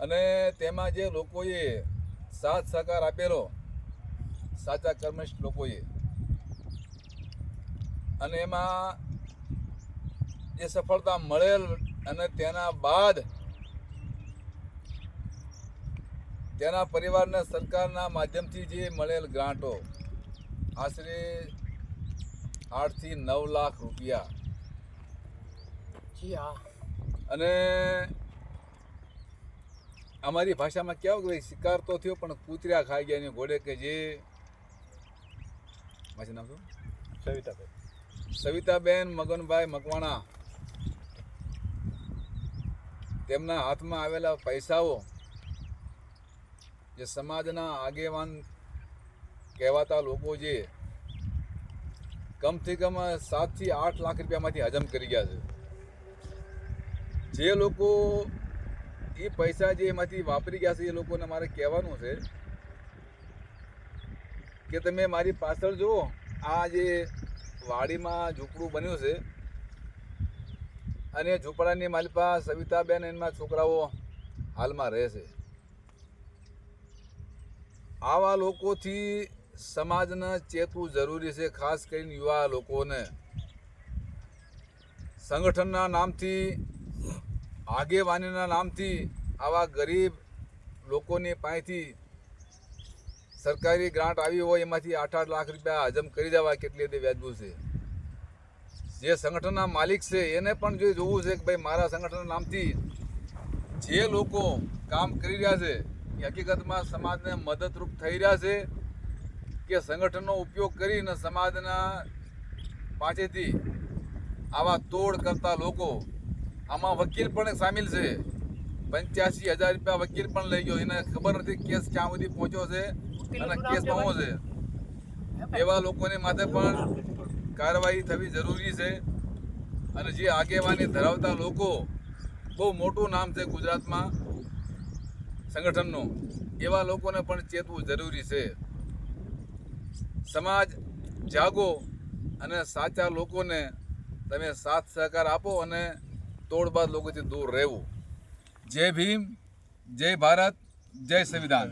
અને તેમાં જે લોકોએ સાથ સહકાર આપેલો સાચા કર્મનિષ્ઠ લોકોએ, અને એમાં જે સફળતા મળેલ અને તેના બાદ તેના પરિવારને સરકારના માધ્યમથી જે મળેલ ગ્રાન્ટો આશરે 8 થી 9 લાખ રૂપિયા. અને અમારી ભાષામાં કહેવાય કે શિકાર તો થયો પણ કૂતર્યા ખાઈ ગયા એની ઘોડે, કે જે મારું નામ શું, સવિતાબેન મગનભાઈ મકવાણા, તેમના હાથમાં આવેલા પૈસાઓ જે સમાજના આગેવાન કહેવાતા લોકો જે કમથી કમ 7 થી 8 લાખ રૂપિયામાંથી હજમ કરી ગયા છે. જે લોકો એ પૈસા જે એમાંથી વાપરી ગયા છે એ લોકોને મારે કહેવાનું છે કે તમે મારી પાછળ જુઓ, આ જે વાડીમાં ઝૂંપડું બન્યું છે અને ઝૂંપડાની માલિપા સવિતાબેન એના છોકરાઓ હાલમાં રહે છે. આવા લોકોથી સમાજને ચેતવું જરૂરી છે, ખાસ કરીને યુવા લોકોને. સંગઠનના નામથી, આગેવાનીના નામથી આવા ગરીબ લોકોની પાસેથી સરકારી ગ્રાન્ટ આવી હોય એમાંથી 8-8 લાખ રૂપિયા હજમ કરી દેવા કેટલી હદે વ્યાજબી છે. જે સંગઠનના માલિક છે એને પણ જો જોવું છે કે ભાઈ મારા સંગઠનના નામથી જે લોકો કામ કરી રહ્યા છે એ હકીકતમાં સમાજને મદદરૂપ થઈ રહ્યા છે કે સંગઠનનો ઉપયોગ કરીને સમાજના પાસેથી આવા તોડ કરતા લોકો. આમાં વકીલ પણ સામેલ છે. 85,000 રૂપિયા વકીલ પણ લઈ ગયો, એને ખબર નથી કેસ ક્યાં સુધી પહોંચ્યો છે અને કેસ બહુ છે. એવા લોકોની માથે પણ કાર્યવાહી થવી જરૂરી છે. અને જે આગેવાની ધરાવતા લોકો, બહુ મોટું નામ છે ગુજરાતમાં સંગઠનનું, એવા લોકોને પણ ચેતવું જરૂરી છે. સમાજ જાગો અને સાચા લોકોને તમે સાથ સહકાર આપો અને તોડબાદ લોકોથી દૂર રહેવું. જય ભીમ, જય ભારત, જય સંવિધાન.